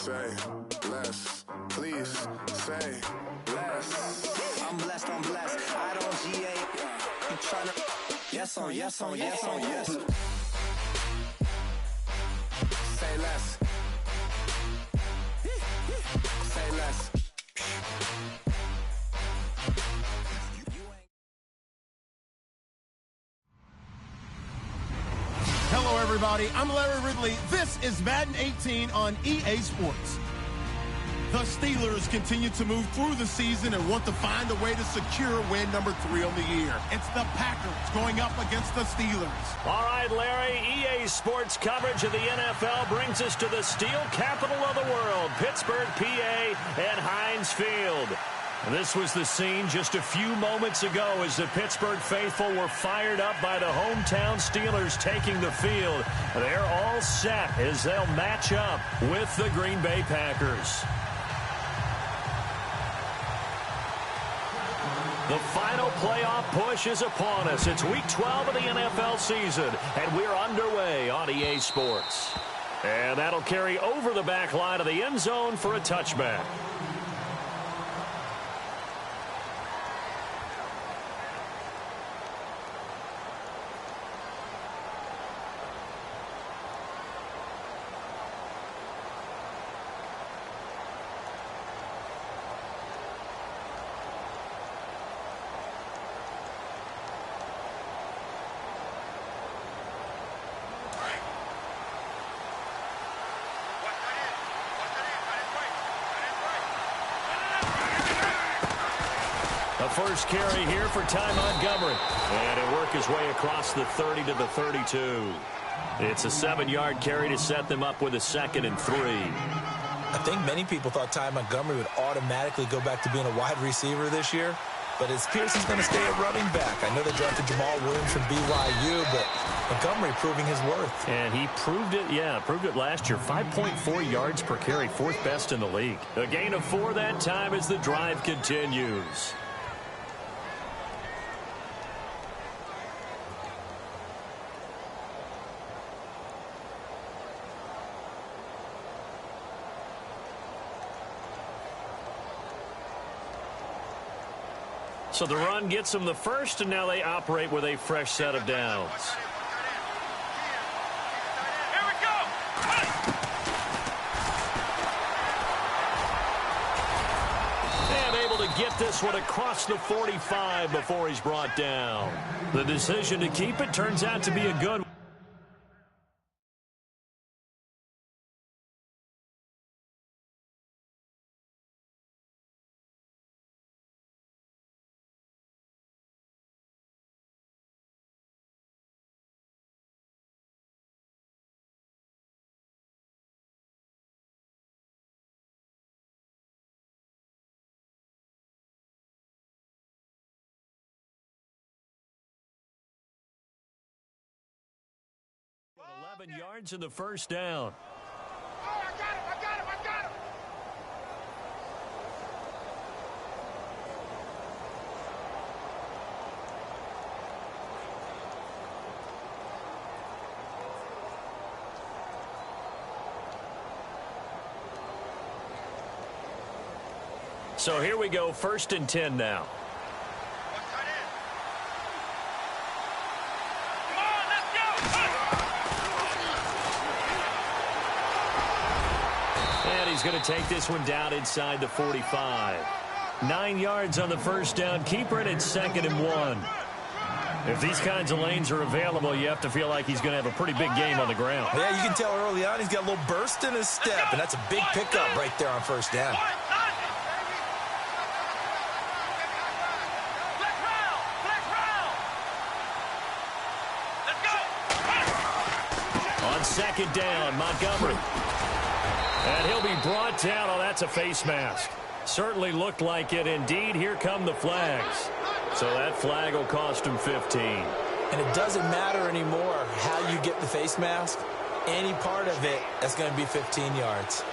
Say less, please say less. I'm blessed, I don't GA. I'm tryna. Yes on yes on yes on yes. Say less. Say less. Hello, everybody. I'm Larry Ridley. This is Madden 18 on EA Sports. The Steelers continue to move through the season and want to find a way to secure win number 3 on the year. It's the Packers going up against the Steelers. All right, Larry, EA Sports coverage of the NFL brings us to the steel capital of the world, Pittsburgh, PA, and Heinz Field. This was the scene just a few moments ago as the Pittsburgh faithful were fired up by the hometown Steelers taking the field. They're all set as they'll match up with the Green Bay Packers. The final playoff push is upon us. It's week 12 of the NFL season, and we're underway on EA Sports. And that'll carry over the back line of the end zone for a touchback. First carry here for Ty Montgomery. And he'll work his way across the 30 to the 32. It's a 7-yard carry to set them up with a 2nd and 3. I think many people thought Ty Montgomery would automatically go back to being a wide receiver this year. But it appears he's going to stay a running back. I know they drafted Jamal Williams from BYU, but Montgomery proving his worth. And he proved it last year. 5.4 yards per carry, 4th best in the league. A gain of 4 that time as the drive continues. So the run gets them the first, and now they operate with a fresh set of downs. Here we go. And able to get this one across the 45 before he's brought down. The decision to keep it turns out to be a good one. But 11 yards in the first down. Oh, I got him. So here we go, 1st and 10 now. He's going to take this one down inside the 45. 9 yards on the first down. Keeper it at 2nd and 1. If these kinds of lanes are available, you have to feel like he's going to have a pretty big game on the ground. Yeah, you can tell early on he's got a little burst in his step, and that's a big pickup right there on first down. On 2nd down, Montgomery. And he'll be brought down. Oh, that's a face mask. Certainly looked like it. Indeed, here come the flags. So that flag will cost him 15. And it doesn't matter anymore how you get the face mask. Any part of it, that's going to be 15 yards.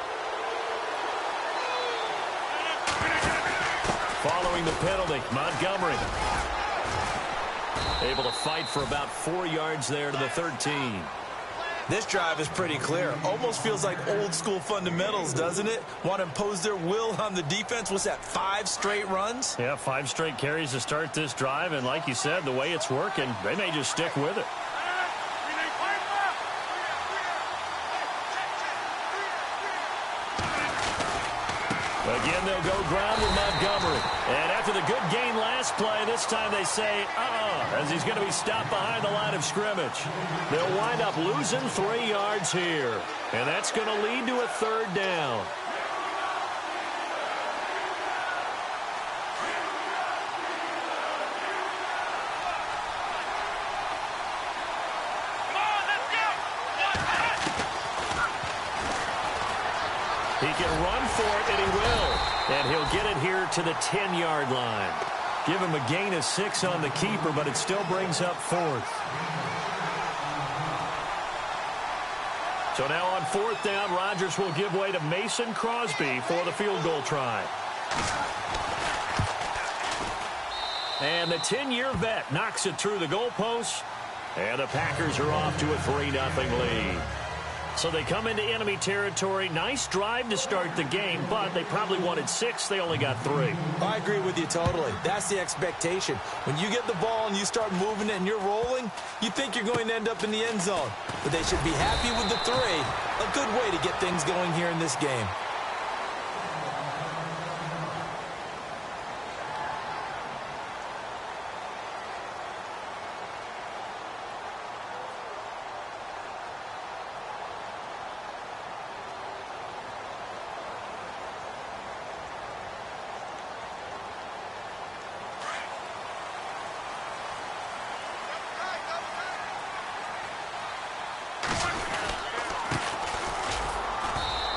Following the penalty, Montgomery. Able to fight for about 4 yards there to the 13. This drive is pretty clear. Almost feels like old-school fundamentals, doesn't it? Want to impose their will on the defense. What's that, 5 straight runs? Yeah, 5 straight carries to start this drive, and like you said, the way it's working, they may just stick with it. Again, they'll go ground with Montgomery. And after the good gain last play, this time they say, as he's going to be stopped behind the line of scrimmage. They'll wind up losing 3 yards here. And that's going to lead to a 3rd down. He can run for it, and he will. And he'll get it here to the 10-yard line. Give him a gain of 6 on the keeper, but it still brings up 4th. So now on 4th down, Rodgers will give way to Mason Crosby for the field goal try. And the 10-year vet knocks it through the goalpost. And the Packers are off to a 3-0 lead. So they come into enemy territory. Nice drive to start the game, but they probably wanted 6. They only got 3. I agree with you totally. That's the expectation. When you get the ball and you start moving it and you're rolling, you think you're going to end up in the end zone. But they should be happy with the 3. A good way to get things going here in this game.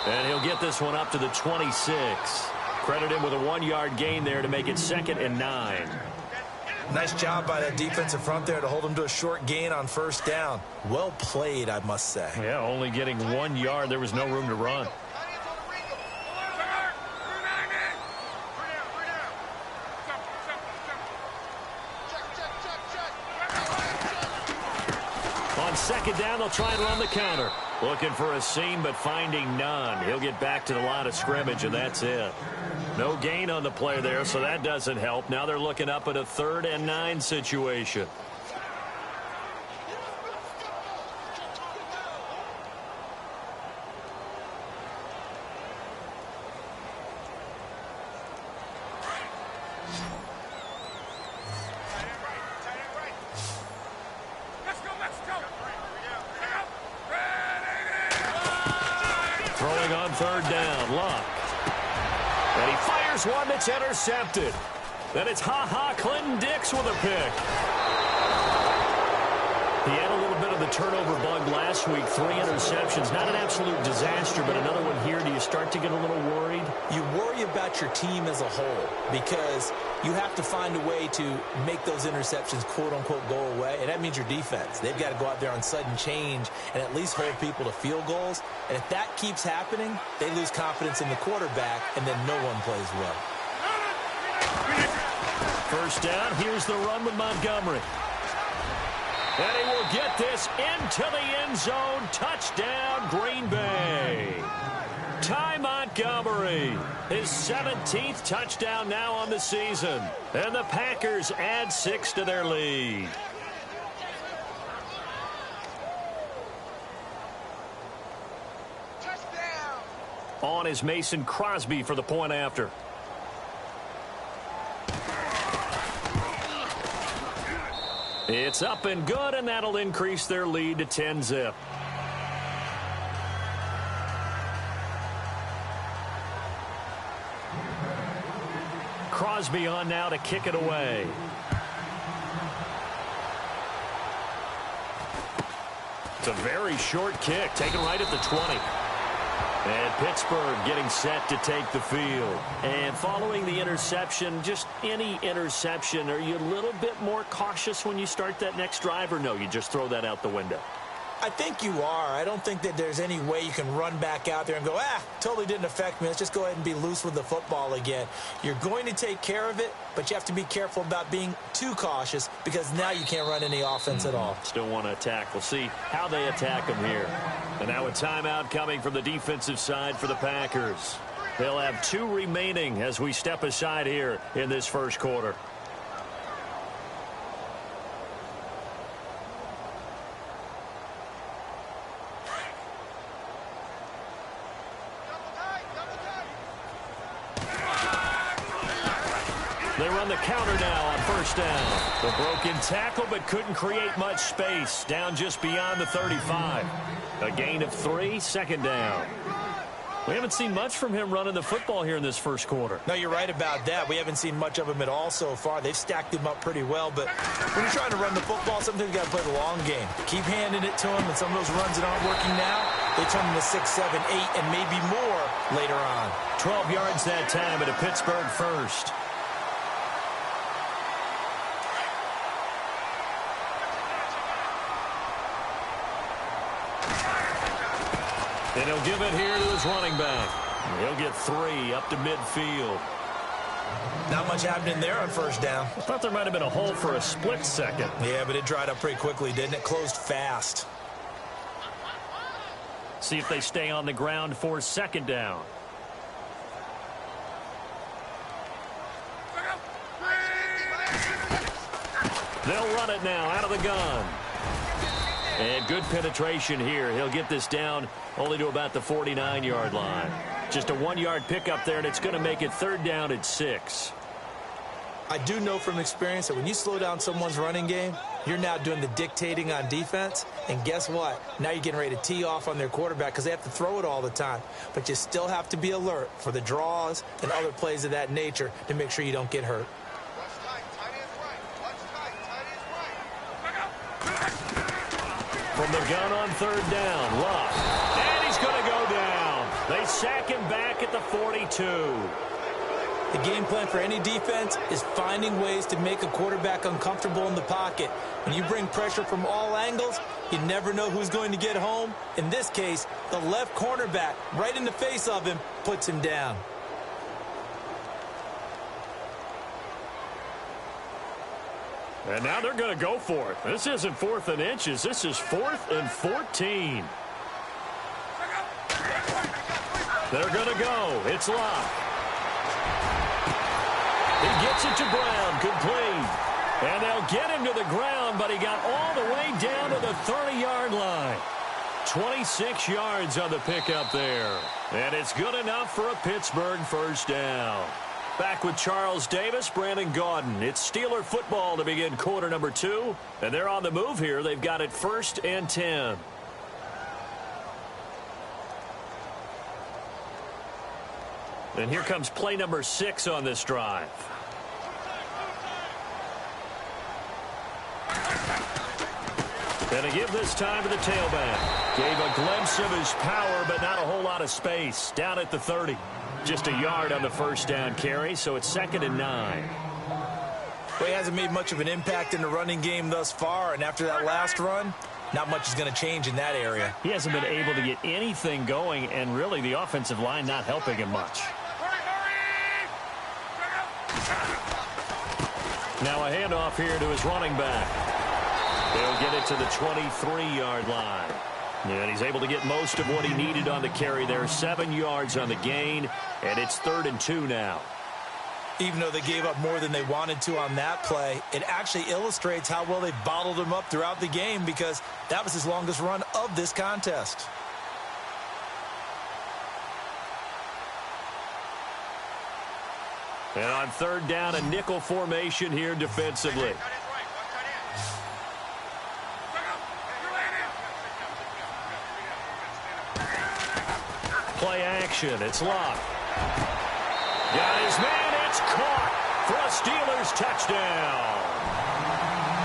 And he'll get this one up to the 26. Credit him with a 1-yard gain there to make it 2nd and 9. Nice job by that defensive front there to hold him to a short gain on 1st down. Well played, I must say. Yeah, only getting 1 yard. There was no room to run. On 2nd down, they'll try and run the counter. Looking for a seam, but finding none. He'll get back to the line of scrimmage, and that's it. No gain on the play there, so that doesn't help. Now they're looking up at a 3rd and 9 situation. Throwing on 3rd down, Luck. And he fires one that's intercepted. Then it's Clinton Dix with a pick. He had a little bit of the turnover bug last week, 3 interceptions. Not an absolute disaster, but another one here. Do you start to get a little worried? You worry about your team as a whole because you have to find a way to make those interceptions, quote-unquote, go away. And that means your defense. They've got to go out there on sudden change and at least hold people to field goals. And if that keeps happening, they lose confidence in the quarterback, and then no one plays well. 1st down. Here's the run with Montgomery. And he will get this into the end zone. Touchdown, Green Bay. Ty Montgomery, his 17th touchdown now on the season. And the Packers add 6 to their lead. Touchdown. On is Mason Crosby for the point after. It's up and good, and that'll increase their lead to 10-zip. Crosby on now to kick it away. It's a very short kick, taken right at the 20. And Pittsburgh getting set to take the field. And following the interception, just any interception, are you a little bit more cautious when you start that next drive, or no, you just throw that out the window? I think you are. I don't think that there's any way you can run back out there and go, totally didn't affect me. Let's just go ahead and be loose with the football again. You're going to take care of it, but you have to be careful about being too cautious because now you can't run any offense at all. Still want to attack. We'll see how they attack them here. And now a timeout coming from the defensive side for the Packers. They'll have 2 remaining as we step aside here in this first quarter. They run the counter now on first down. The broken tackle, but couldn't create much space. Down just beyond the 35. A gain of 3, second down. We haven't seen much from him running the football here in this first quarter. No, you're right about that. We haven't seen much of him at all so far. They've stacked him up pretty well, but when you're trying to run the football, sometimes you got to play the long game. Keep handing it to him, and some of those runs that aren't working now, they turn into 6, 7, 8, and maybe more later on. 12 yards that time at a Pittsburgh first. And he'll give it here to his running back. He'll get 3 up to midfield. Not much happening there on first down. I thought there might have been a hole for a split second. Yeah, but it dried up pretty quickly, didn't it? Closed fast. See if they stay on the ground for second down. They'll run it now out of the gun. And good penetration here. He'll get this down only to about the 49-yard line. Just a 1-yard pickup there, and it's going to make it third down at 6. I do know from experience that when you slow down someone's running game, you're now doing the dictating on defense. And guess what? Now you're getting ready to tee off on their quarterback because they have to throw it all the time. But you still have to be alert for the draws and other plays of that nature to make sure you don't get hurt. From the gun on third down, Luck. And he's going to go down. They sack him back at the 42. The game plan for any defense is finding ways to make a quarterback uncomfortable in the pocket. When you bring pressure from all angles, you never know who's going to get home. In this case, the left cornerback, right in the face of him, puts him down. And now they're going to go for it. This isn't 4th and inches. This is 4th and 14. They're going to go. It's Locke. He gets it to Brown, complete. And they'll get him to the ground, but he got all the way down to the 30-yard line. 26 yards on the pickup there. And it's good enough for a Pittsburgh first down. Back with Charles Davis, Brandon Gaudin. It's Steeler football to begin quarter number 2. And they're on the move here. They've got it 1st and 10. And here comes play number 6 on this drive. And a give this time to the tailback. Gave a glimpse of his power, but not a whole lot of space. Down at the 30. Just a yard on the first down carry, so it's 2nd and 9. Well, he hasn't made much of an impact in the running game thus far, and after that last run, not much is going to change in that area. He hasn't been able to get anything going, and really the offensive line not helping him much. Now a handoff here to his running back. They'll get it to the 23-yard line. And he's able to get most of what he needed on the carry there. 7 yards on the gain, and it's 3rd and 2 now. Even though they gave up more than they wanted to on that play, it actually illustrates how well they bottled him up throughout the game because that was his longest run of this contest. And on third down, a nickel formation here defensively. Play action. It's Locke. Got his man. It's caught for a Steelers touchdown.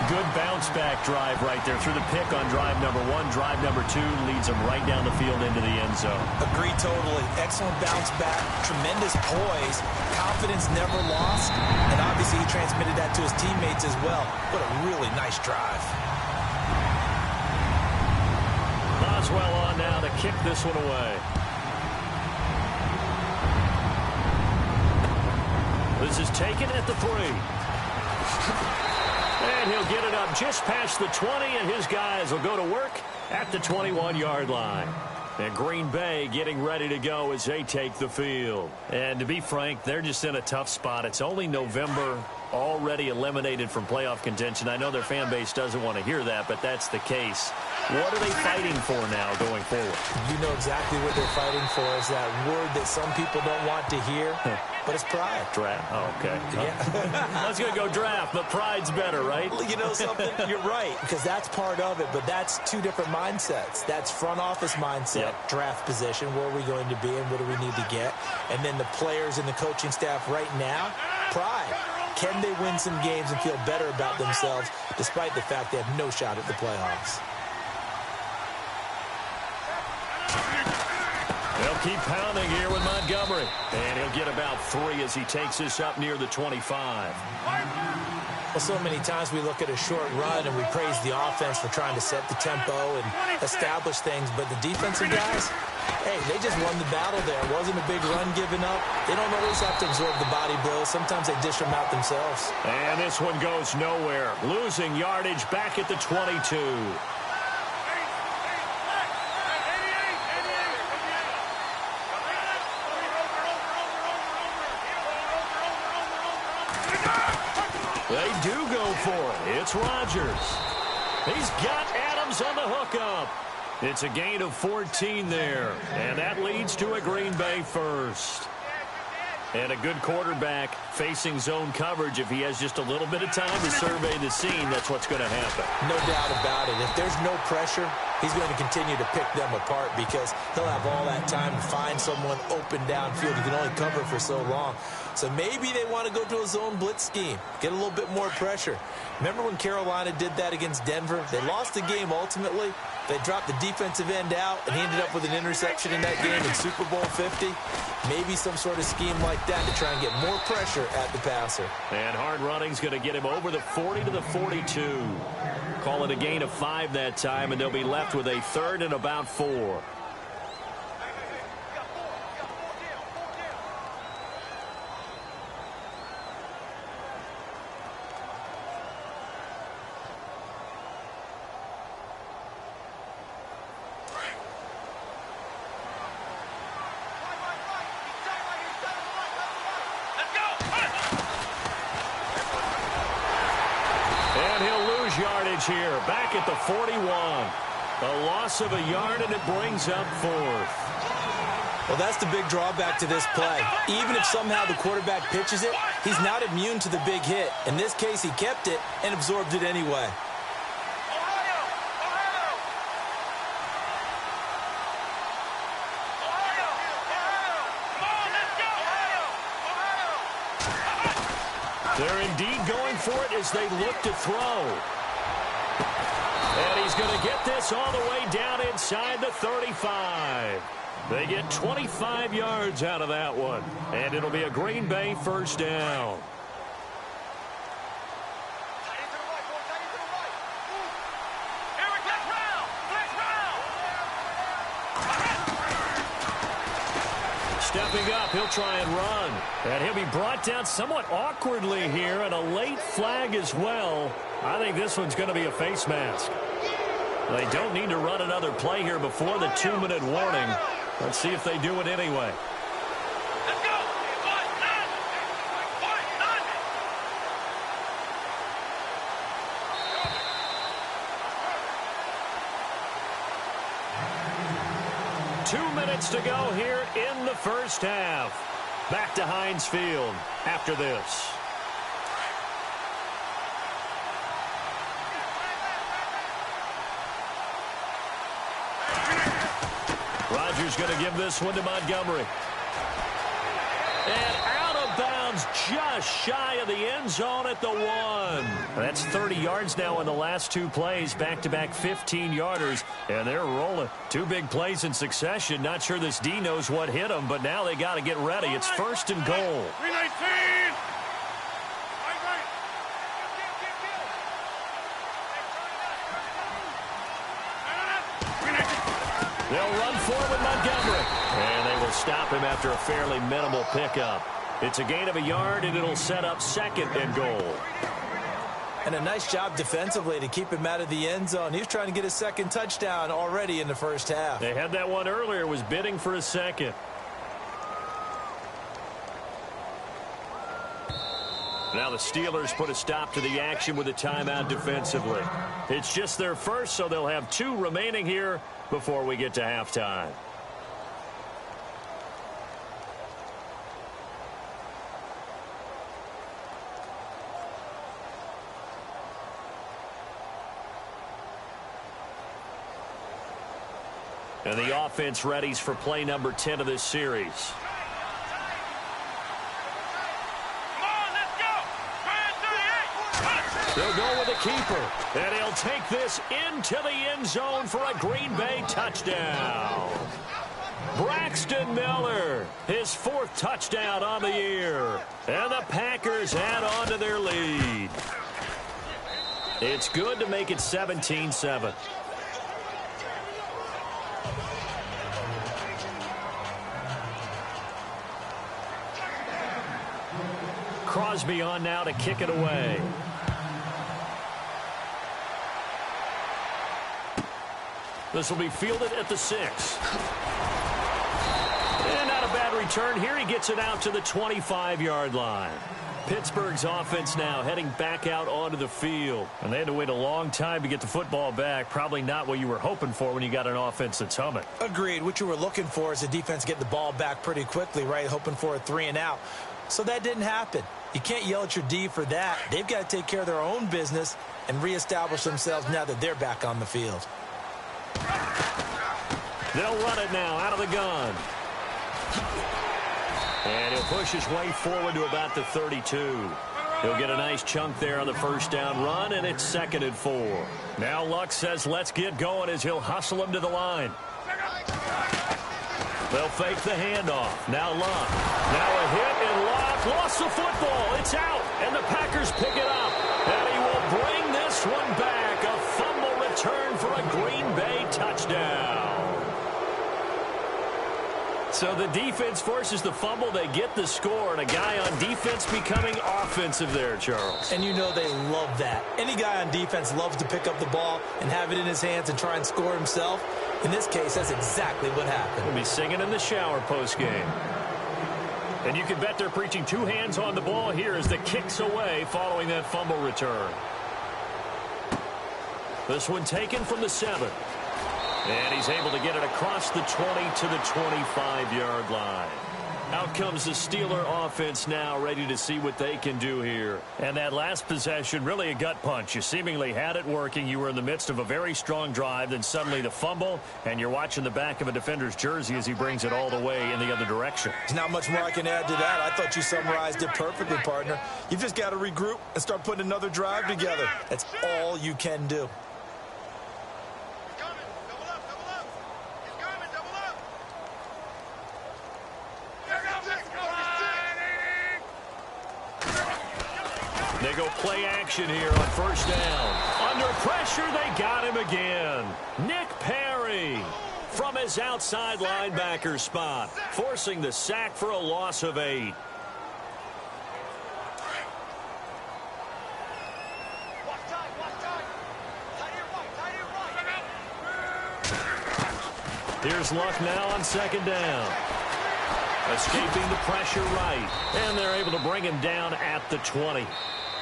Good bounce-back drive right there through the pick on drive number 1. Drive number 2 leads him right down the field into the end zone. Agree totally. Excellent bounce back. Tremendous poise. Confidence never lost. And obviously he transmitted that to his teammates as well. What a really nice drive. well on now to kick this one away. This is taken at the 3. And he'll get it up just past the 20, and his guys will go to work at the 21-yard line. And Green Bay getting ready to go as they take the field. And to be frank, they're just in a tough spot. It's only November, already eliminated from playoff contention. I know their fan base doesn't want to hear that, but that's the case. What are they fighting for now going forward? You know exactly what they're fighting for. Is that word that some people don't want to hear, but it's pride. Draft. Oh, okay. Yeah. I was going to go draft, but pride's better, right? You know something? You're right, because that's part of it, but that's two different mindsets. That's front office mindset, draft position, where are we going to be and what do we need to get? And then the players and the coaching staff right now, pride. Can they win some games and feel better about themselves despite the fact they have no shot at the playoffs? They'll keep pounding here with Montgomery. And he'll get about 3 as he takes this up near the 25. Well, so many times we look at a short run and we praise the offense for trying to set the tempo and establish things, but the defensive guys, hey, they just won the battle there. It wasn't a big run given up. They don't always have to absorb the body blows. Sometimes they dish them out themselves. And this one goes nowhere. Losing yardage back at the 22. They do go for it. It's Rodgers. He's got Adams on the hookup. It's a gain of 14 there, and that leads to a Green Bay first. And a good quarterback facing zone coverage. If he has just a little bit of time to survey the scene, that's what's going to happen. No doubt about it. If there's no pressure, he's going to continue to pick them apart because he'll have all that time to find someone open downfield. He can only cover for so long. So maybe they want to go to a zone blitz scheme, get a little bit more pressure. Remember when Carolina did that against Denver? They lost the game ultimately. They dropped the defensive end out, and he ended up with an interception in that game in Super Bowl 50. Maybe some sort of scheme like that to try and get more pressure at the passer. And hard running's going to get him over the 40 to the 42. Call it a gain of 5 that time, and they'll be left with a 3rd and about 4. Here, back at the 41. A loss of a yard, and it brings up 4th. Well, that's the big drawback to this play. Even if somehow the quarterback pitches it, he's not immune to the big hit. In this case, he kept it and absorbed it anyway. They're indeed going for it as they look to throw. And he's going to get this all the way down inside the 35. They get 25 yards out of that one. And it'll be a Green Bay first down. Stepping up, he'll try and run. And he'll be brought down somewhat awkwardly here, and a late flag as well. I think this one's going to be a face mask. They don't need to run another play here before the 2-minute warning. Let's see if they do it anyway. Let's go. 2 minutes to go here in the first half. Back to Heinz Field after this. Rodgers going to give this one to Montgomery. And out of bounds just shy of the end zone at the 1. That's 30 yards now in the last 2 plays. Back-to-back 15-yarders. And they're rolling. 2 big plays in succession. Not sure this D knows what hit them, but now they got to get ready. It's 1st and goal. 319. They'll run forward Montgomery. And they will stop him after a fairly minimal pickup. It's a gain of a yard, and it'll set up 2nd and goal. And a nice job defensively to keep him out of the end zone. He was trying to get his 2nd touchdown already in the first half. They had that one earlier, was bidding for a 2nd. Now the Steelers put a stop to the action with a timeout defensively. It's just their first, so they'll have 2 remaining here before we get to halftime. And the offense readies for play number 10 of this series. They'll go with a keeper, and he'll take this into the end zone for a Green Bay touchdown. Braxton Miller, his 4th touchdown on the year. And the Packers add on to their lead. It's good to make it 17-7. Crosby on now to kick it away. This will be fielded at the 6. And not a bad return here. He gets it out to the 25-yard line. Pittsburgh's offense now heading back out onto the field. And they had to wait a long time to get the football back. Probably not what you were hoping for when you got an offense that's humming. Agreed. What you were looking for is the defense getting the ball back pretty quickly, right? Hoping for a 3-and-out. So that didn't happen. You can't yell at your D for that. They've got to take care of their own business and reestablish themselves now that they're back on the field. They'll run it now out of the gun. And he'll push his way forward to about the 32. He'll get a nice chunk there on the first down run, and it's 2nd and 4. Now Luck says let's get going as he'll hustle him to the line. They'll fake the handoff. Now Luck. Now a hit, and Luck lost the football. It's out, and the Packers pick it up. And he will bring this one back. A fumble return for a Green Bay touchdown. So the defense forces the fumble. They get the score, and a guy on defense becoming offensive there, Charles. And you know they love that. Any guy on defense loves to pick up the ball and have it in his hands and try and score himself. In this case, that's exactly what happened. We'll be singing in the shower post-game. And you can bet they're preaching 2 hands on the ball here as the kick's away following that fumble return. This one taken from the 7. And he's able to get it across the 20 to the 25-yard line. Out comes the Steeler offense now, ready to see what they can do here. And that last possession, really a gut punch. You seemingly had it working. You were in the midst of a very strong drive, then suddenly the fumble, and you're watching the back of a defender's jersey as he brings it all the way in the other direction. There's not much more I can add to that. I thought you summarized it perfectly, partner. You've just got to regroup and start putting another drive together. That's all you can do. They go play action here on first down. Under pressure, they got him again. Nick Perry from his outside linebacker spot, forcing the sack for a loss of 8. Here's Luck now on 2nd down. Escaping the pressure right. And they're able to bring him down at the 20.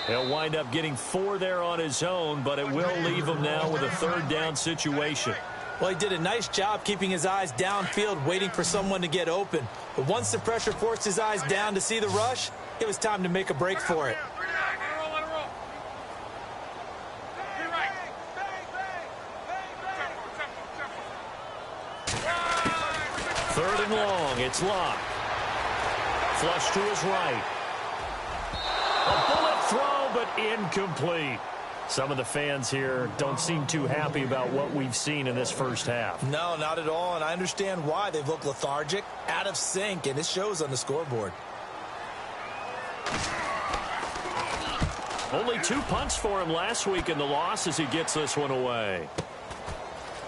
He'll wind up getting 4 there on his own, but it will leave him now with a 3rd down situation. Well, he did a nice job keeping his eyes downfield, waiting for someone to get open. But once the pressure forced his eyes down to see the rush, it was time to make a break for it. 3rd and long. It's Luck. Flush to his right. A bullet throw, but incomplete. Some of the fans here don't seem too happy about what we've seen in this first half. No, not at all, and I understand why. They've looked lethargic, out of sync, and it shows on the scoreboard. Only 2 punts for him last week in the loss as he gets this one away.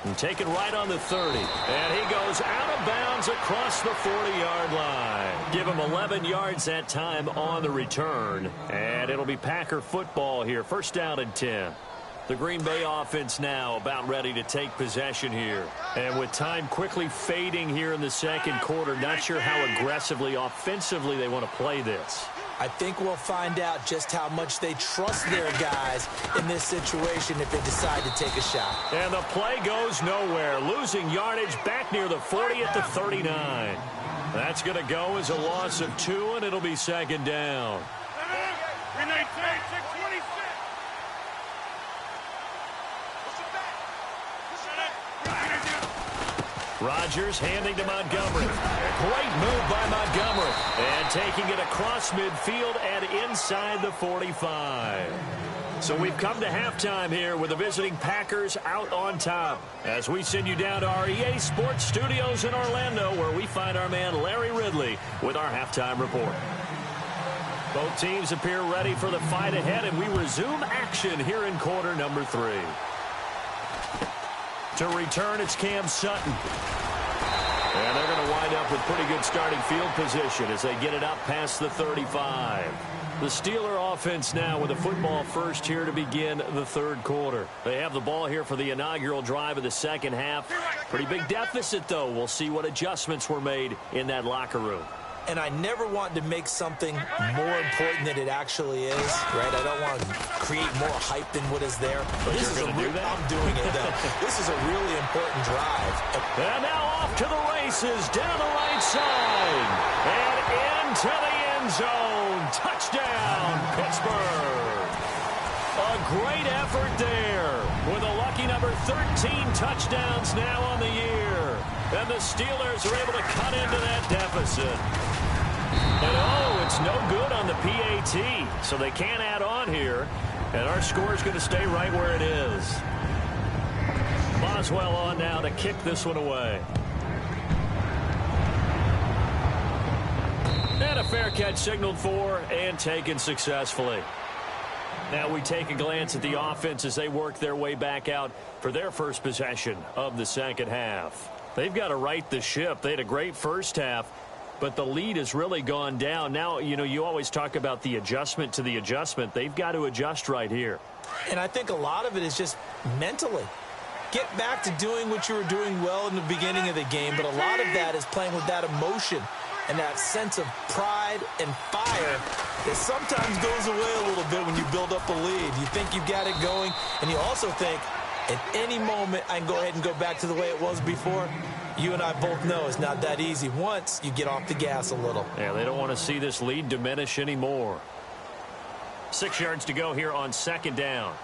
And taken right on the 30. And he goes out of bounds across the 40-yard line. Give him 11 yards that time on the return. And it'll be Packer football here. First down and 10. The Green Bay offense now about ready to take possession here. And with time quickly fading here in the second quarter, not sure how aggressively, offensively they want to play this. I think we'll find out just how much they trust their guys in this situation if they decide to take a shot. And the play goes nowhere. Losing yardage back near the 40 at the 39. That's going to go as a loss of 2, and it'll be second down. Rodgers handing to Montgomery. Great move by Montgomery. And taking it across midfield and inside the 45. So we've come to halftime here with the visiting Packers out on top. As we send you down to our EA Sports Studios in Orlando, where we find our man Larry Ridley with our halftime report. Both teams appear ready for the fight ahead, and we resume action here in quarter number 3. To return, it's Cam Sutton. And they're going to wind up with pretty good starting field position as they get it up past the 35. The Steeler offense now with a football first here to begin the third quarter. They have the ball here for the inaugural drive of the second half. Pretty big deficit, though. We'll see what adjustments were made in that locker room. And I never want to make something more important than it actually is, right? I don't want to create more hype than what is there. But this is I'm doing it, though. This is a really important drive. And now off to the races, down the right side. And into the end zone. Touchdown, Pittsburgh. A great effort there with a lucky number 13 touchdowns now on the year. And the Steelers are able to cut into that deficit. And it's no good on the PAT, so they can't add on here. And our score is going to stay right where it is. Boswell on now to kick this one away. And a fair catch signaled for and taken successfully. Now we take a glance at the offense as they work their way back out for their first possession of the second half. They've got to right the ship. They had a great first half, but the lead has really gone down. Now, you always talk about the adjustment to the adjustment. They've got to adjust right here. And I think a lot of it is just mentally. Get back to doing what you were doing well in the beginning of the game, but a lot of that is playing with that emotion and that sense of pride and fire that sometimes goes away a little bit when you build up a lead. You think you've got it going, and you also think, at any moment, I can go ahead and go back to the way it was before. You and I both know it's not that easy once you get off the gas a little. Yeah, they don't want to see this lead diminish anymore. 6 yards to go here on second down.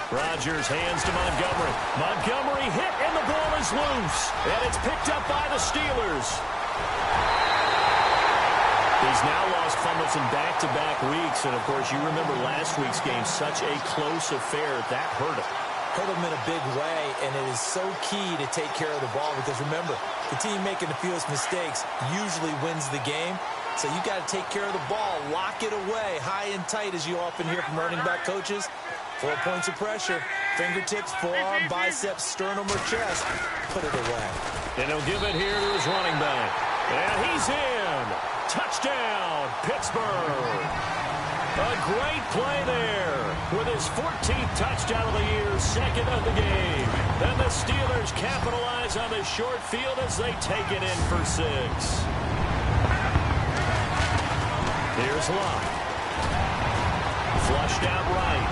Rodgers hands to Montgomery. Montgomery hit, and the ball is loose. And it's picked up by the Steelers. He's now lost fumbles in back-to-back weeks. And, of course, you remember last week's game, such a close affair. That hurt him. Hurt him in a big way, and it is so key to take care of the ball because, remember, the team making the fewest mistakes usually wins the game. So you got to take care of the ball, lock it away, high and tight, as you often hear from running back coaches. 4 points of pressure, fingertips, forearm, biceps, sternum, or chest. Put it away. And he'll give it here to his running back. And he's in. Touchdown, Pittsburgh. A great play there with his 14th touchdown of the year, second of the game. Then the Steelers capitalize on the short field as they take it in for 6. Here's Locke. Flushed out right.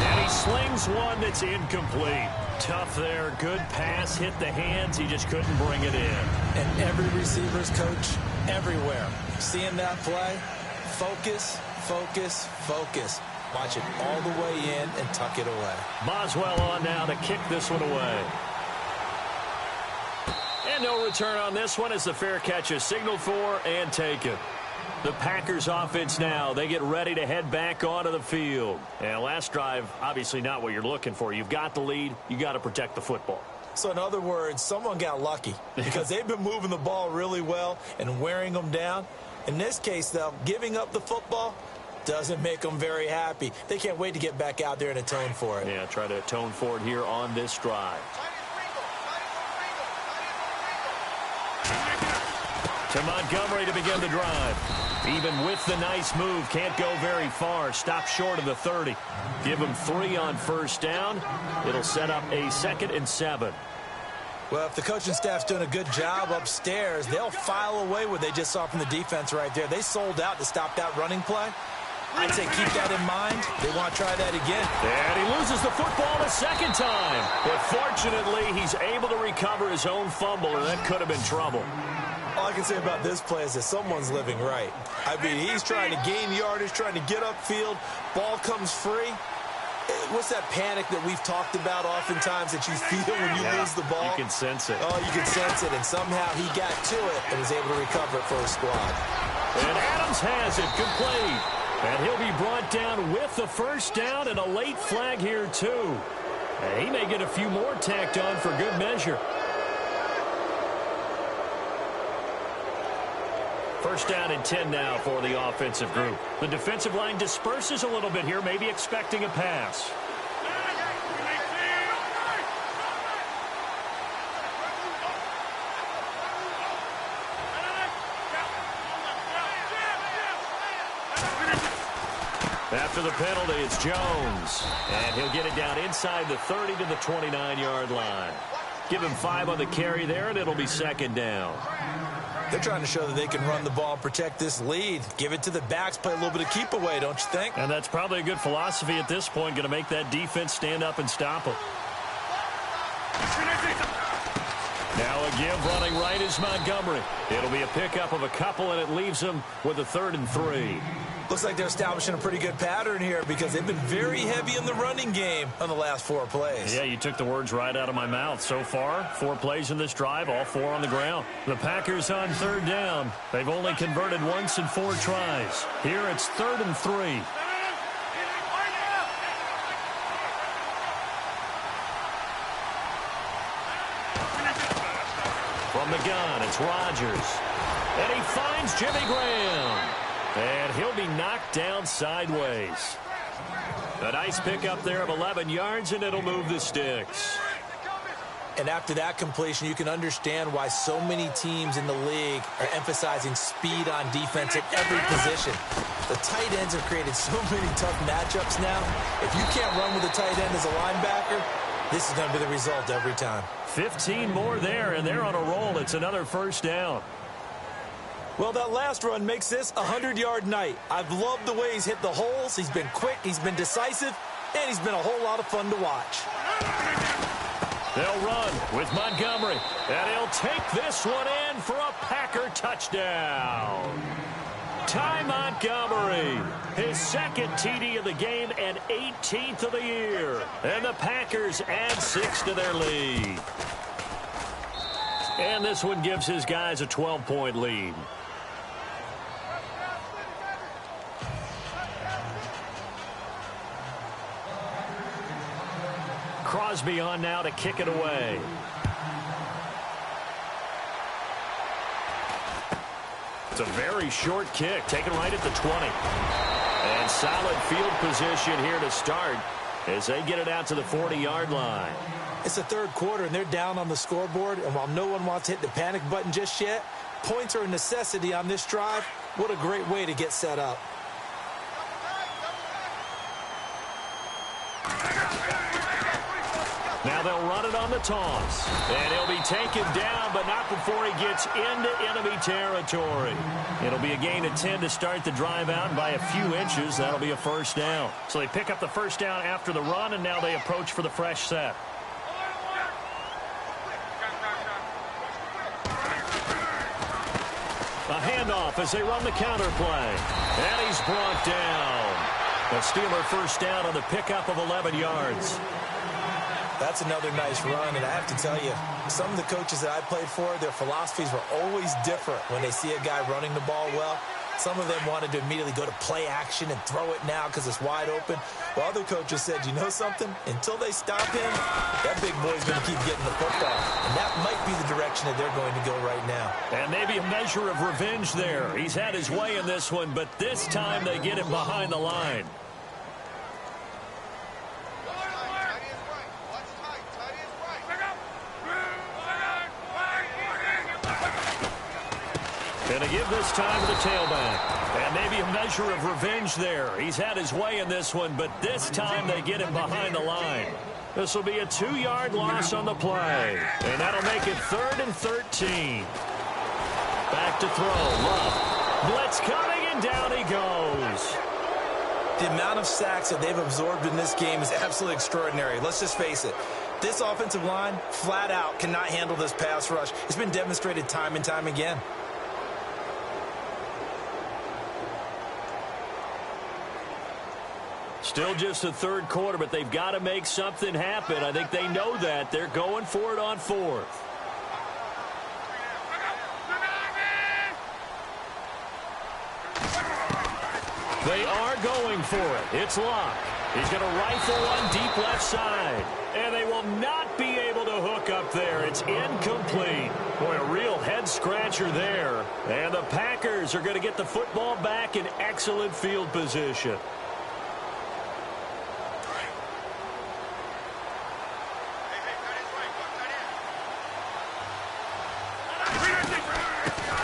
And he slings one that's incomplete. Tough there. Good pass. Hit the hands. He just couldn't bring it in. And every receiver's coach everywhere. Seeing that play, focus, focus, focus. Watch it all the way in and tuck it away. Boswell on now to kick this one away. And no return on this one as the fair catch is signaled for and taken. The Packers offense now, they get ready to head back onto the field. And last drive, obviously not what you're looking for. You've got the lead. You got to protect the football. So in other words, someone got lucky because they've been moving the ball really well and wearing them down. In this case, though, giving up the football, doesn't make them very happy. They can't wait to get back out there and atone for it. Yeah, try to atone for it here on this drive. To Montgomery to begin the drive. Even with the nice move, can't go very far. Stop short of the 30. Give him 3 on first down. It'll set up a 2nd and 7. Well, if the coaching staff's doing a good job upstairs, they'll file away what they just saw from the defense right there. They sold out to stop that running play. I'd say keep that in mind. They want to try that again. And he loses the football a second time. But fortunately, he's able to recover his own fumble, and that could have been trouble. All I can say about this play is that someone's living right. I mean, he's trying to gain yardage, trying to get upfield. Ball comes free. What's that panic that we've talked about oftentimes that you feel when you lose the ball? You can sense it. Oh, you can sense it. And somehow he got to it and was able to recover it for his squad. And Adams has it complete. And he'll be brought down with the first down and a late flag here, too. And he may get a few more tacked on for good measure. First down and 10 now for the offensive group. The defensive line disperses a little bit here, maybe expecting a pass. After the penalty, it's Jones. And he'll get it down inside the 30 to the 29-yard line. Give him 5 on the carry there, and it'll be 2nd down. They're trying to show that they can run the ball and protect this lead. Give it to the backs, play a little bit of keep away, don't you think? And that's probably a good philosophy at this point, going to make that defense stand up and stop them. Now a give running right is Montgomery. It'll be a pickup of a couple, and it leaves them with a 3rd and 3. Looks like they're establishing a pretty good pattern here because they've been very heavy in the running game on the last 4 plays. Yeah, you took the words right out of my mouth. So far, 4 plays in this drive, all 4 on the ground. The Packers on 3rd down. They've only converted once in 4 tries. Here it's 3rd and 3. From the gun, it's Rodgers. And he finds Jimmy Graham. And he'll be knocked down sideways. A nice pickup there of 11 yards, and it'll move the sticks. And after that completion, you can understand why so many teams in the league are emphasizing speed on defense at every position. The tight ends have created so many tough matchups now. If you can't run with a tight end as a linebacker, this is going to be the result every time. 15 more there, and they're on a roll. It's another first down. Well, that last run makes this a 100-yard night. I've loved the way he's hit the holes. He's been quick, he's been decisive, and he's been a whole lot of fun to watch. They'll run with Montgomery, and he'll take this one in for a Packer touchdown. Ty Montgomery, his 2nd TD of the game and 18th of the year. And the Packers add 6 to their lead. And this one gives his guys a 12-point lead. Crosby on now to kick it away. It's a very short kick, taken right at the 20. And solid field position here to start as they get it out to the 40-yard line. It's the 3rd quarter, and they're down on the scoreboard. And while no one wants to hit the panic button just yet, points are a necessity on this drive. What a great way to get set up. Now they'll run it on the toss. And he'll be taken down, but not before he gets into enemy territory. It'll be a gain of 10 to start the drive out, and by a few inches, that'll be a first down. So they pick up the first down after the run, and now they approach for the fresh set. A handoff as they run the counter play. And he's brought down. A Steeler first down on the pickup of 11 yards. That's another nice run, and I have to tell you, some of the coaches that I played for, their philosophies were always different when they see a guy running the ball well. Some of them wanted to immediately go to play action and throw it now because it's wide open. While other coaches said, you know something? Until they stop him, that big boy's going to keep getting the football. And that might be the direction that they're going to go right now. And maybe a measure of revenge there. He's had his way in this one, but this time they get him behind the line. Going to give this time to the tailback. And maybe a measure of revenge there. He's had his way in this one, but this time they get him behind the line. This will be a 2-yard loss on the play. And that'll make it 3rd and 13. Back to throw. Love. Blitz coming, and down he goes. The amount of sacks that they've absorbed in this game is absolutely extraordinary. Let's just face it. This offensive line, flat out, cannot handle this pass rush. It's been demonstrated time and time again. Still just the 3rd quarter, but they've got to make something happen. I think they know that. They're going for it on 4th. They are going for it. It's Locke. He's going to rifle one deep left side. And they will not be able to hook up there. It's incomplete. Boy, a real head-scratcher there. And the Packers are going to get the football back in excellent field position.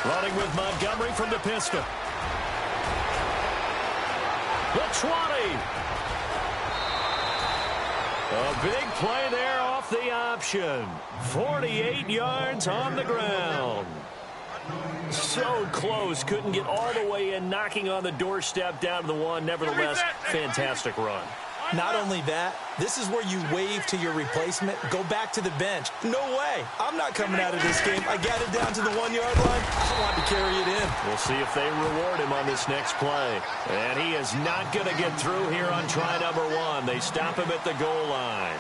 Running with Montgomery from the pistol. The 20. A big play there off the option. 48 yards on the ground. So close. Couldn't get all the way in, knocking on the doorstep down to the 1. Nevertheless, fantastic run. Not only that, this is where you wave to your replacement, go back to the bench. No way. I'm not coming out of this game. I got it down to the 1-yard line. I want to carry it in. We'll see if they reward him on this next play. And he is not going to get through here on try number 1. They stop him at the goal line.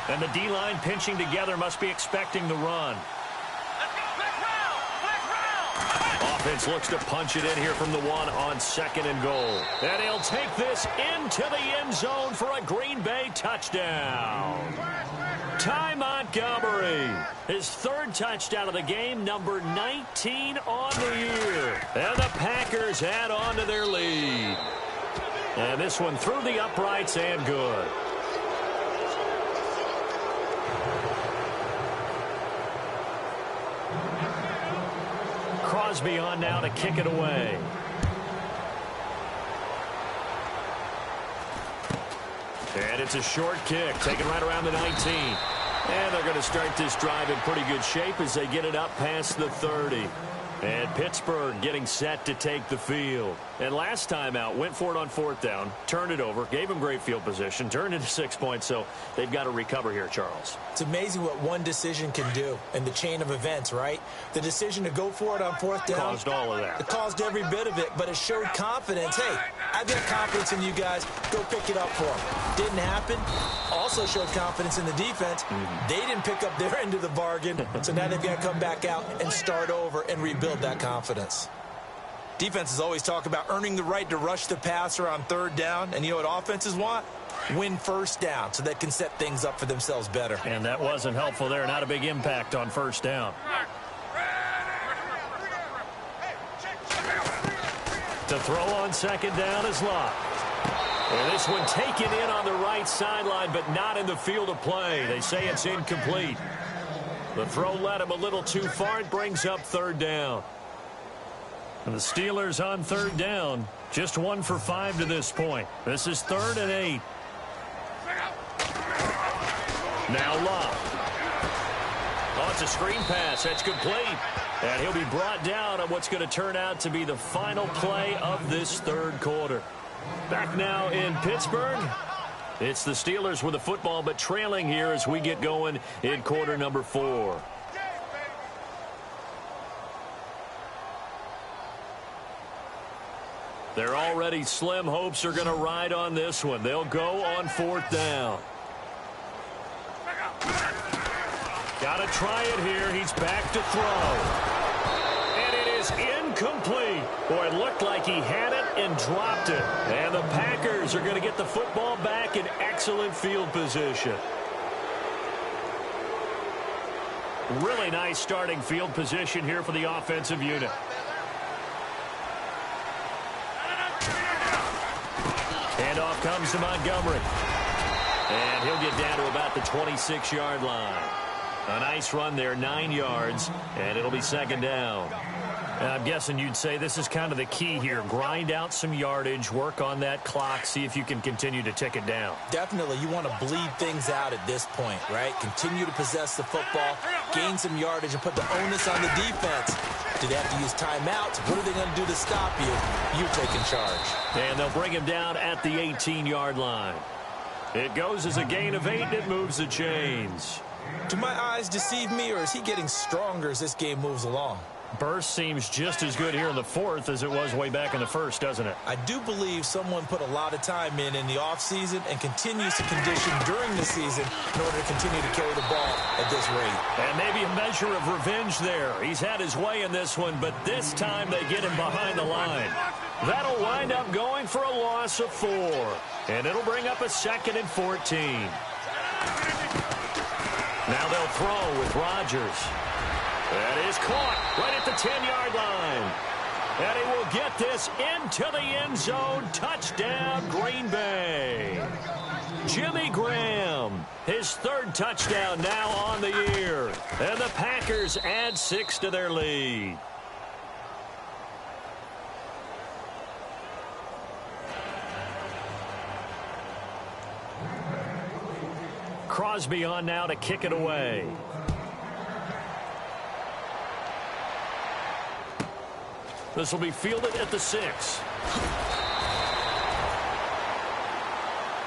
And the D-line pinching together, must be expecting the run. Offense looks to punch it in here from the 1 on 2nd and goal. And he'll take this into the end zone for a Green Bay touchdown. Ty Montgomery, his 3rd touchdown of the game, number 19 on the year. And the Packers add on to their lead. And this one through the uprights and good. Crosby on now to kick it away. And it's a short kick, taken right around the 19. And they're going to start this drive in pretty good shape as they get it up past the 30. And Pittsburgh getting set to take the field. And last time out, went for it on 4th down, turned it over, gave them great field position, turned into 6 points, so they've got to recover here, Charles. It's amazing what one decision can do in the chain of events, right? The decision to go for it on 4th down. Caused all of that. It caused every bit of it, but it showed confidence. Hey, I've got confidence in you guys. Go pick it up for them. Didn't happen. Also showed confidence in the defense. They didn't pick up their end of the bargain, so now they've got to come back out and start over and rebuild that confidence. Defenses always talk about earning the right to rush the passer on 3rd down, and you know what offenses want? Win 1st down so they can set things up for themselves better. And that wasn't helpful there. Not a big impact on 1st down. To throw on 2nd down is Locke. And this one taken in on the right sideline, but not in the field of play. They say it's incomplete. The throw led him a little too far. It brings up 3rd down. And the Steelers on 3rd down, just 1 for 5 to this point. This is 3rd and 8. Now Locke. Oh, it's a screen pass. That's complete. And he'll be brought down on what's going to turn out to be the final play of this 3rd quarter. Back now in Pittsburgh. It's the Steelers with the football, but trailing here as we get going in quarter number 4. Their already slim hopes are going to ride on this one. They'll go on 4th down. Got to try it here. He's back to throw. And it is incomplete. Boy, it looked like he had it and dropped it. And the Packers are going to get the football back in excellent field position. Really nice starting field position here for the offensive unit. Handoff comes to Montgomery. And he'll get down to about the 26-yard line. A nice run there, 9 yards, and it'll be second down. And I'm guessing you'd say this is kind of the key here. Grind out some yardage, work on that clock, see if you can continue to tick it down. Definitely, you want to bleed things out at this point, right? Continue to possess the football, gain some yardage, and put the onus on the defense. Do they have to use timeouts? What are they going to do to stop you? You take in charge. And they'll bring him down at the 18-yard line. It goes as a gain of 8, and it moves the chains. Do my eyes deceive me, or is he getting stronger as this game moves along? Burst seems just as good here in the fourth as it was way back in the first, doesn't it? I do believe someone put a lot of time in the offseason and continues to condition during the season in order to continue to carry the ball at this rate. And maybe a measure of revenge there. He's had his way in this one, but this time they get him behind the line. That'll wind up going for a loss of 4. And it'll bring up a 2nd and 14. Now they'll throw with Rodgers. That is caught right at the 10-yard line. And he will get this into the end zone. Touchdown, Green Bay. Jimmy Graham, his 3rd touchdown now on the year. And the Packers add 6 to their lead. Crosby on now to kick it away. This will be fielded at the 6.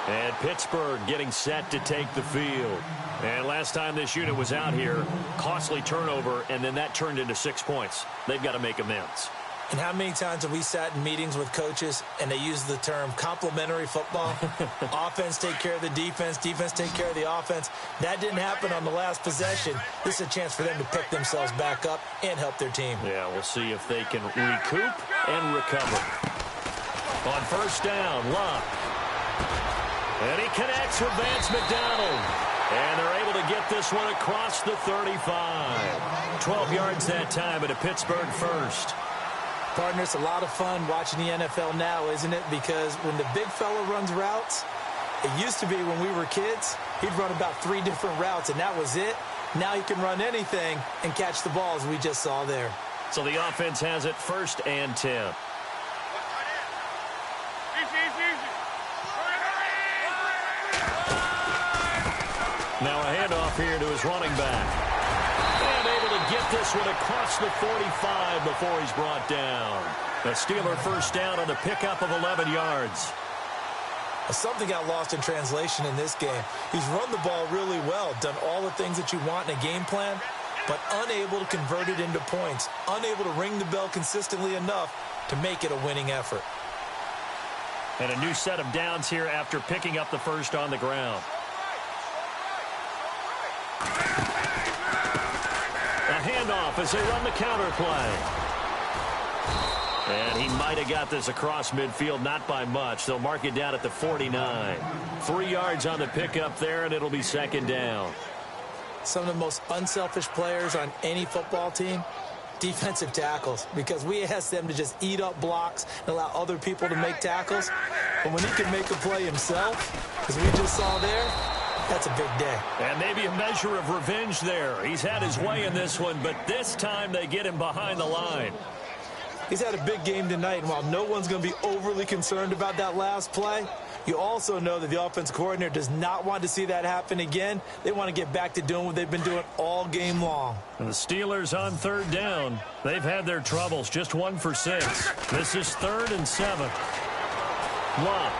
And Pittsburgh getting set to take the field. And last time this unit was out here, costly turnover, and then that turned into 6 points. They've got to make amends. And how many times have we sat in meetings with coaches and they use the term complementary football? Offense take care of the defense, defense take care of the offense. That didn't happen on the last possession. This is a chance for them to pick themselves back up and help their team. Yeah, we'll see if they can recoup and recover. On first down, Love. And he connects with Vance McDonald. And they're able to get this one across the 35. 12 yards that time at a Pittsburgh first. Partner, it's a lot of fun watching the NFL now, isn't it? Because when the big fella runs routes, it used to be when we were kids, he'd run about 3 different routes, and that was it. Now he can run anything and catch the ball, as we just saw there. So the offense has it 1st and 10. Now a handoff here to his running back. And able to get this one across the 45 before he's brought down. The Steeler first down on the pickup of 11 yards. Something got lost in translation in this game. He's run the ball really well, done all the things that you want in a game plan, but unable to convert it into points, unable to ring the bell consistently enough to make it a winning effort. And a new set of downs here after picking up the first on the ground. A handoff as they run the counter play. And he might have got this across midfield, not by much. They'll mark it down at the 49. 3 yards on the pickup there, and it'll be second down. Some of the most unselfish players on any football team, defensive tackles, because we ask them to just eat up blocks and allow other people to make tackles. But when he can make a play himself, as we just saw there, that's a big day. And maybe a measure of revenge there. He's had his way in this one, but this time they get him behind the line. He's had a big game tonight, and while no one's going to be overly concerned about that last play, you also know that the offense coordinator does not want to see that happen again. They want to get back to doing what they've been doing all game long. And the Steelers on 3rd down. They've had their troubles, just 1 for 6. This is 3rd and 7. Love.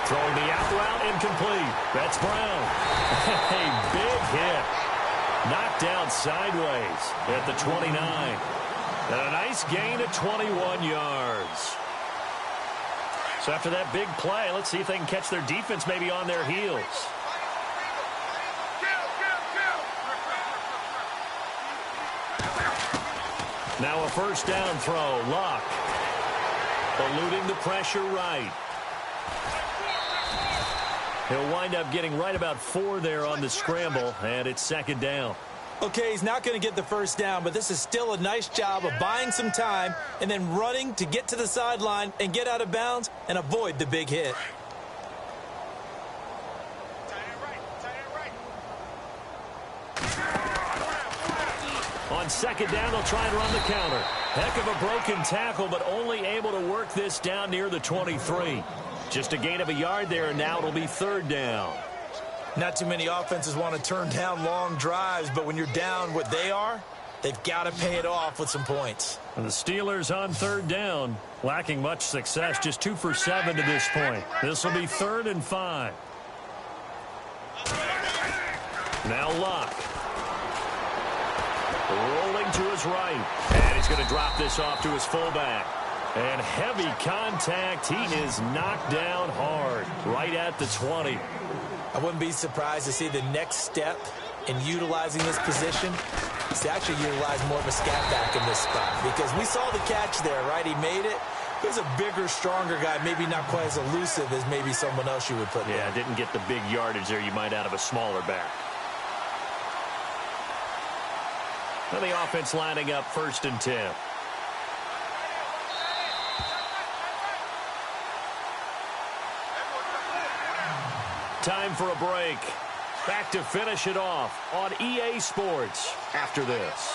Throwing the out route incomplete. That's Brown. A big hit. Knocked down sideways at the 29. And a nice gain of 21 yards. So after that big play, let's see if they can catch their defense maybe on their heels. first down throw. Luck eluding the pressure right. He'll wind up getting right about 4 there on the scramble, and it's second down. Okay, he's not going to get the first down, but this is still a nice job of buying some time and then running to get to the sideline and get out of bounds and avoid the big hit. On second down, they'll try and run the counter. Heck of a broken tackle, but only able to work this down near the 23. Just a gain of a yard there, and now it'll be third down. Not too many offenses want to turn down long drives, but when you're down what they are, they've got to pay it off with some points. And the Steelers on third down, lacking much success, just 2 for 7 to this point. This will be 3rd and 5. Now Luck. Rolling to his right. And he's going to drop this off to his fullback. And heavy contact. He is knocked down hard, right at the 20. I wouldn't be surprised to see the next step in utilizing this position is to actually utilize more of a scat back in this spot. Because we saw the catch there, right? He made it. There's a bigger, stronger guy, maybe not quite as elusive as maybe someone else you would put there. Yeah, didn't get the big yardage there you might out of a smaller back. And the offense lining up 1st and 10. Time for a break. Back to finish it off on EA Sports after this.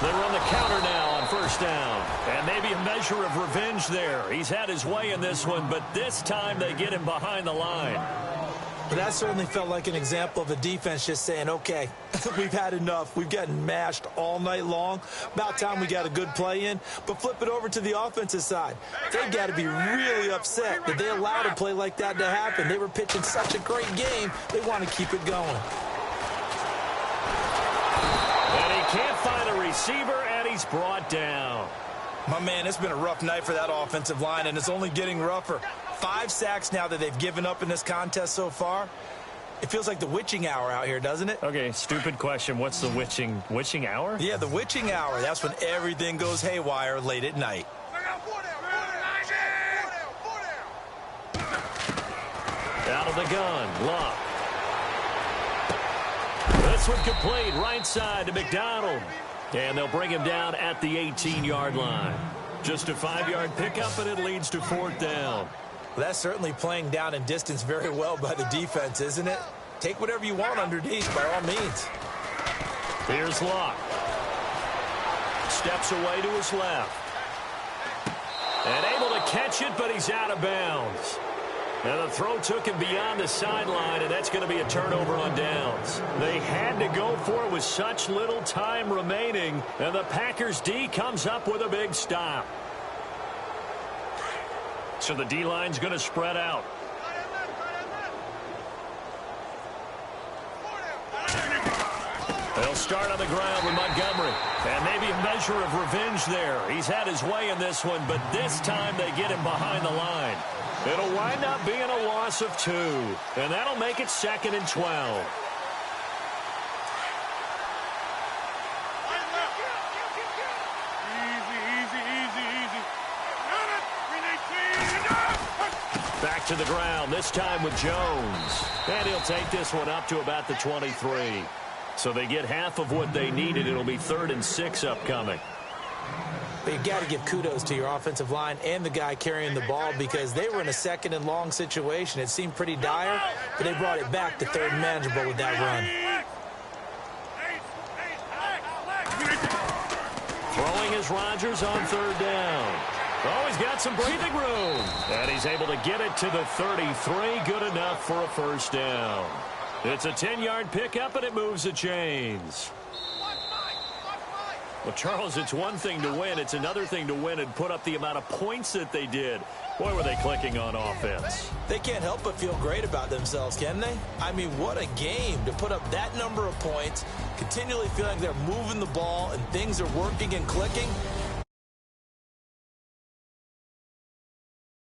They run the counter now on first down. And maybe a measure of revenge there. He's had his way in this one, but this time they get him behind the line. But that certainly felt like an example of a defense just saying, okay, we've had enough. We've gotten mashed all night long. About time we got a good play in. But flip it over to the offensive side. They've got to be really upset that they allowed a play like that to happen. They were pitching such a great game. They want to keep it going. And he can't find a receiver, and he's brought down. My man, it's been a rough night for that offensive line, and it's only getting rougher. 5 sacks now that they've given up in this contest so far. It feels like the witching hour out here, doesn't it? Okay, stupid question. What's the witching hour? Yeah, the witching hour. That's when everything goes haywire late at night. Out of the gun, Luck. This one complete, right side to McDonald. And they'll bring him down at the 18-yard line. Just a 5-yard pickup, and it leads to 4th down. Well, that's certainly playing down in distance very well by the defense, isn't it? Take whatever you want underneath, by all means. Here's Luck. Steps away to his left. And able to catch it, but he's out of bounds. And the throw took him beyond the sideline, and that's going to be a turnover on downs. They had to go for it with such little time remaining, and the Packers D comes up with a big stop. So the D-line's going to spread out. They'll start on the ground with Montgomery. And maybe a measure of revenge there. He's had his way in this one, but this time they get him behind the line. It'll wind up being a loss of 2. And that'll make it 2nd and 12. Back to the ground, this time with Jones. And he'll take this one up to about the 23. So they get half of what they needed. It'll be 3rd and 6 upcoming. But you got to give kudos to your offensive line and the guy carrying the ball because they were in a 2nd and long situation. It seemed pretty dire, but they brought it back to 3rd and manageable with that run. Throwing is Rodgers on 3rd down. Oh, he's got some breathing room. And he's able to get it to the 33. Good enough for a 1st down. It's a 10-yard pickup, and it moves the chains. Well, Charles, it's one thing to win. It's another thing to win and put up the amount of points that they did. Boy, were they clicking on offense. They can't help but feel great about themselves, can they? I mean, what a game to put up that number of points, continually feeling they're moving the ball and things are working and clicking.